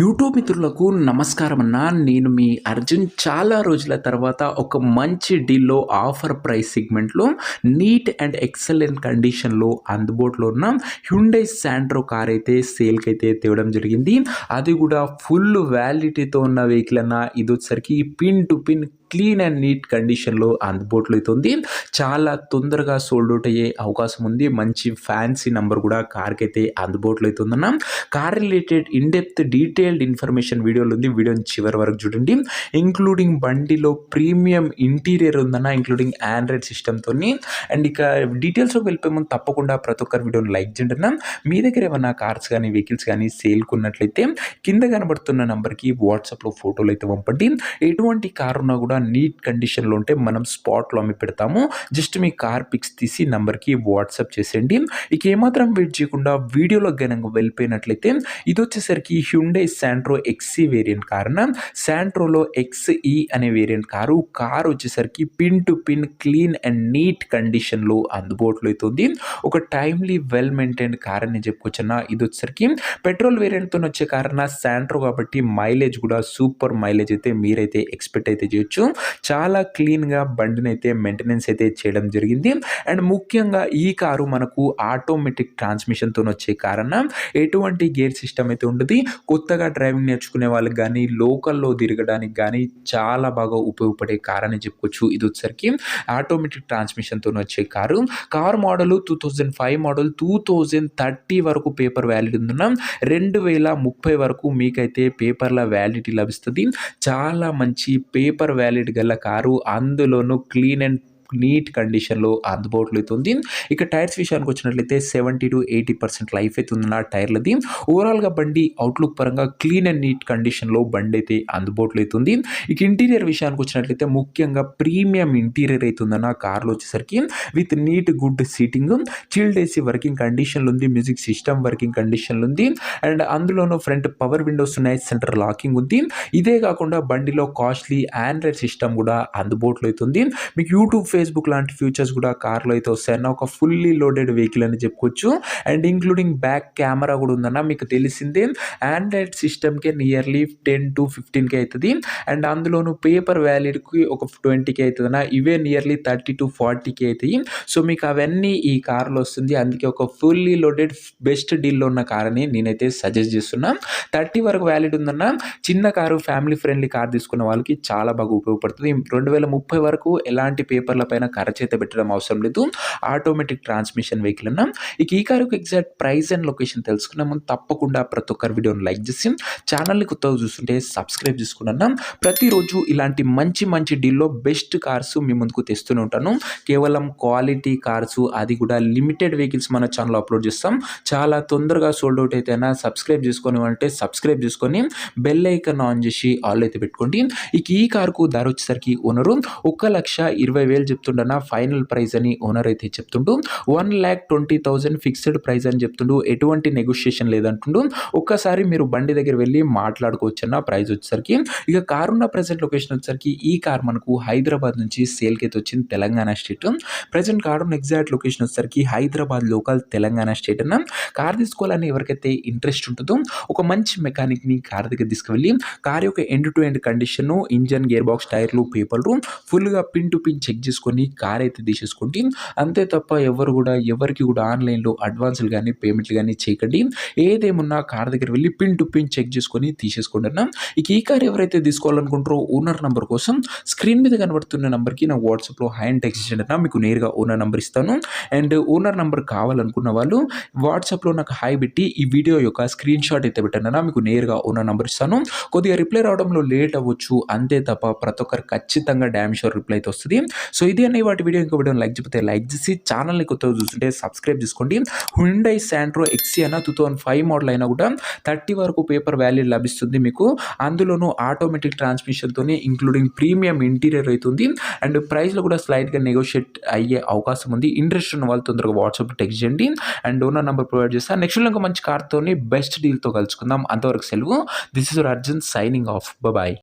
YouTube మిత్రులకు నమస్కారం అన్న. నేను మీ అర్జున్. చాలా రోజుల తర్వాత ఒక మంచి డీల్‌లో ఆఫర్ ప్రైస్ సెగ్మెంట్‌లో నీట్ అండ్ ఎక్సలెంట్ కండిషన్‌లో అందుబాటులో ఉన్న హ్యుండై శాంట్రో కార్ అయితే సేల్‌కైతే తేవడం జరిగింది. అది కూడా ఫుల్ వ్యాలిడిటీతో ఉన్న వెహికల్ అన్న. ఇదొచ్చేసరికి pin to pin clean and neat కండిషన్‌లో అందుబాటులో అయితే ఉంది. చాలా తొందరగా సోల్డ్ ఔట్ అయ్యే అవకాశం ఉంది. మంచి ఫ్యాన్సీ నంబర్ కూడా కార్‌కైతే అందుబాటులో అయితే ఉందన్న. Car related in depth detailed information వీడియోలో ఉంది. వీడియోని చివరి వరకు చూడండి. ఇంక్లూడింగ్ బండిలో ప్రీమియం ఇంటీరియర్ ఉందన్న, ఇంక్లూడింగ్ ఆండ్రాయిడ్ సిస్టమ్‌తోని. అండ్ ఇక డీటెయిల్స్‌లోకి వెళ్ళిపోయే ముందు తప్పకుండా ప్రతి ఒక్కరు వీడియోని లైక్ చేయండి అన్న. మీ దగ్గర ఏమన్నా కార్స్ కానీ వెహికల్స్ కానీ సేల్‌కి ఉన్నట్లయితే కింద కనబడుతున్న నంబర్‌కి వాట్సాప్‌లో ఫోటోలు అయితే పంపండి. ఎటువంటి కార్ ఉన్నా కూడా నీట్ కండిషన్‌లో ఉంటే మనం స్పాట్‌లో అమ్మి పెడతాము. జస్ట్ మీ కార్ పిక్స్ తీసి నంబర్‌కి వాట్సాప్ చేసేయండి. ఇక ఏమాత్రం వెయిట్ చేయకుండా వీడియోలో గనుక వెళ్ళిపోయినట్లయితే ఇదొచ్చేసరికి హ్యుండై శాంట్రో ఎక్స్‌ఈ వేరియంట్ కారున. శాంట్రోలో ఎక్స్‌ఈ అనే వేరియంట్ కారు వచ్చేసరికి pin to pin clean and neat కండిషన్‌లో అందుబాటులో అయితే ఉంది. ఒక టైమ్లీ వెల్ మెయింటైన్డ్ కార్ అని చెప్పుకోవచ్చన్న. ఇదొచ్చేసరికి పెట్రోల్ వేరియంట్‌తో వచ్చే కారున శాంట్రో కాబట్టి మైలేజ్ కూడా సూపర్ మైలేజ్ అయితే మీరైతే ఎక్స్‌పెక్ట్ అయితే చేయొచ్చు. చాలా క్లీన్‌గా బండినైతే మెయింటెనెన్స్ అయితే చేయడం జరిగింది. అండ్ ముఖ్యంగా ఈ కారు మనకు ఆటోమేటిక్ ట్రాన్స్మిషన్‌తో వచ్చే కార్ అన్న. ఎటువంటి గేర్ సిస్టమ్ అయితే ఉండదు. కొత్తగా డ్రైవింగ్ నేర్చుకునే వాళ్ళకి గానీ, లోకల్‌లో తిరగడానికి గానీ చాలా బాగా ఉపయోగపడే కార్ అని చెప్పుకోవచ్చు. ఇదొచ్చేసరికి ఆటోమేటిక్ ట్రాన్స్మిషన్‌తో వచ్చే కారు. కార్ మోడల్ 2005 మోడల్ 2030 వరకు పేపర్ వ్యాలిడ్ ఉందన్న. 2030 వరకు మీకైతే పేపర్‌ల వ్యాలిడిటీ లభిస్తది. చాలా మంచి పేపర్ వ్యాలిడ్ గల కారు. అందులోనూ క్లీన్ అండ్ నీట్ కండిషన్‌లో అందుబాటులో అయితే ఉంది. ఇక టైర్స్ విషయానికి వచ్చినట్లయితే 70-80% లైఫ్ అయితే ఉందన్న టైర్లది. ఓవరాల్‌గా బండి అవుట్‌లుక్ పరంగా క్లీన్ అండ్ నీట్ కండిషన్‌లో బండి అయితే అందుబాటులో అయితే ఉంది. ఇక ఇంటీరియర్ విషయానికి వచ్చినట్లయితే ముఖ్యంగా ప్రీమియం ఇంటీరియర్ అయితే ఉందన్న కార్‌లో వచ్చేసరికి. With neat good seating, chilled AC working కండిషన్‌లో ఉంది. మ్యూజిక్ సిస్టమ్ వర్కింగ్ కండిషన్‌లో ఉంది. అండ్ అందులోనూ ఫ్రంట్ పవర్ విండోస్ ఉన్నాయి. సెంటర్ లాకింగ్ ఉంది. ఇదే కాకుండా బండిలో కాస్ట్లీ ఆండ్రాయిడ్ సిస్టమ్ కూడా అందుబాటులో అయితే ఉంది. మీకు యూట్యూబ్, ఫేస్‌బుక్ లాంటి ఫీచర్స్ కూడా కార్‌లో అయితే వస్తాయన్న. ఒక ఫుల్లీ లోడెడ్ వెహికల్ అని చెప్పుకోవచ్చు. అండ్ ఇంక్లూడింగ్ బ్యాక్ కెమెరా కూడా ఉందన్న. మీకు తెలిసిందే ఆండ్రాయిడ్ సిస్టమ్‌కే నియర్లీ 10-15K అవుతది. అండ్ అందులోనూ పేపర్ వ్యాలిడ్‌కి ఒక 20K అవుతదన్న. ఇవే నియర్లీ 30-40K అవుతాయి. సో మీకు అవన్నీ ఈ కార్‌లో వస్తుంది. అందుకే ఒక ఫుల్లీ లోడెడ్ బెస్ట్ డీల్‌లో ఉన్న కార్ అని నేనైతే సజెస్ట్ చేస్తున్నా. 30 వరకు వ్యాలిడ్ ఉందన్న. చిన్న కారు, ఫ్యామిలీ ఫ్రెండ్లీ కార్ తీసుకున్న వాళ్ళకి చాలా బాగా ఉపయోగపడుతుంది. 2030 వరకు ఎలాంటి పేపర్ల పైన కరచేత పెట్టడం అవసరం లేదు. ఆటోమేటిక్ ట్రాన్స్మిషన్ వెహికల్ అన్న. ఇక ఈ కారుకు ఎగ్జాక్ట్ ప్రైస్ అండ్ లొకేషన్ తెలుసుకునే ముందు తప్పకుండా ప్రతి ఒక్కరి వీడియోని లైక్ చేసి ఛానల్‌ని కొత్తగా చూస్తుంటే సబ్స్క్రైబ్ చేసుకోండి అన్న. ప్రతిరోజు ఇలాంటి మంచి మంచి డీల్‌లో బెస్ట్ కార్స్ మీ ముందుకు తెస్తూనే ఉంటాను. కేవలం క్వాలిటీ కార్స్, అది కూడా లిమిటెడ్ వెహికల్స్ మన ఛానల్‌లో అప్లోడ్ చేస్తాం. చాలా తొందరగా సోల్డ్ అవుట్ అయితేనా సబ్స్క్రైబ్ చేసుకొని అంటే సబ్స్క్రైబ్ చేసుకొని బెల్ ఐకాన్ ఆన్ చేసి ఆల్ అయితే పెట్టుకోండి. ఇక ఈ కారుకు ధర వచ్చేసరికి ఓనరు 1,20,000 చెప్తుండన్న. ఫైనల్ ప్రైస్ అని ఓనర్ అయితే చెప్తుండు. 1,20,000 ఫిక్స్డ్ ప్రైస్ అని చెప్తుండు. ఎటువంటి నెగోషియేషన్ లేదంటుండు. ఒక్కసారి మీరు బండి దగ్గర వెళ్ళి మాట్లాడుకోవచ్చు అన్న ప్రైస్ వచ్చేసరికి. ఇక కార్ ఉన్న ప్రెజెంట్ లొకేషన్ వచ్చేసరికి ఈ కార్ మనకు హైదరాబాద్ నుంచి సేల్‌కి అయితే వచ్చింది, తెలంగాణ స్టేట్. ప్రెజెంట్ కార్ ఉన్న ఎగ్జాక్ట్ లొకేషన్ వచ్చేసరికి హైదరాబాద్ లోకల్, తెలంగాణ స్టేట్ అన్న. కార్ తీసుకోవాలని ఎవరికైతే ఇంట్రెస్ట్ ఉంటుందో ఒక మంచి మెకానిక్‌ని కార్ దగ్గర తీసుకువెళ్ళి కార్ యొక్క end to end condition, engine, gear box, టైర్లు, పేపర్లు ఫుల్‌గా పిన్ టు పిన్ చెక్ చేసుకొని కార్ అయితే తీసేసుకోండి. అంతే తప్ప ఎవరికి కూడా ఆన్‌లైన్‌లో అడ్వాన్స్‌లు గానీ, పేమెంట్‌లు గానీ చేయకండి. ఏదేమున్నా కార్ దగ్గర వెళ్ళి పిన్ టు పిన్ చెక్ చేసుకొని తీసేసుకోండి అన్న. ఇక ఈ కార్ ఎవరైతే తీసుకోవాలనుకుంటారో ఓనర్ నంబర్ కోసం స్క్రీన్ మీద కనబడుతున్న నంబర్‌కి నా వాట్సాప్‌లో హాయ్ అని టెక్స్ట్ చేయండి అన్న. మీకు నేరుగా ఓనర్ నంబర్ ఇస్తాను. అండ్ ఓనర్ నంబర్ కావాలనుకున్న వాళ్ళు వాట్సాప్‌లో నాకు హాయ్ పెట్టి ఈ వీడియో యొక్క స్క్రీన్ షాట్ అయితే పెట్టండి అన్న. మీకు నేరుగా ఓనర్ నంబర్ ఇస్తాను. కొద్దిగా రిప్లై రావడంలో లేట్ అవ్వచ్చు. అంతే తప్ప ప్రతి ఒక్కరు ఖచ్చితంగా డామ్ షూర్ రిప్లై అయితే వస్తది. సో ఇది అన్న వాటి వీడియో. ఇంకో వీడియోని లైక్ చేయకపోతే లైక్ చేసి ఛానల్‌ని కొత్తగా చూస్తుంటే సబ్స్క్రైబ్ చేసుకోండి. హ్యుండై శాంట్రో ఎక్స్‌ఈ అన్న 2005 మోడల్ అయినా కూడా 30 వరకు పేపర్ వ్యాలిడ్ లభిస్తుంది మీకు. అందులోనూ ఆటోమేటిక్ ట్రాన్స్మిషన్‌తోని ఇంక్లూడింగ్ ప్రీమియం ఇంటీరియర్ అవుతుంది. అండ్ ప్రైస్‌లో కూడా స్లైట్‌గా నెగోషియేట్ అయ్యే అవకాశం ఉంది. ఇంట్రెస్ట్ ఉన్న వాళ్ళు తొందరగా వాట్సాప్‌లో టెక్స్ట్ చేయండి. అండ్ ఓనర్ నంబర్ ప్రొవైడ్ చేస్తాను. నెక్స్ట్ ఇంకా మంచి కార్‌తోని బెస్ట్ డీల్‌తో కలుసుకుందాం. అంతవరకు సెలవు. This is your Arjun signing off. Bye.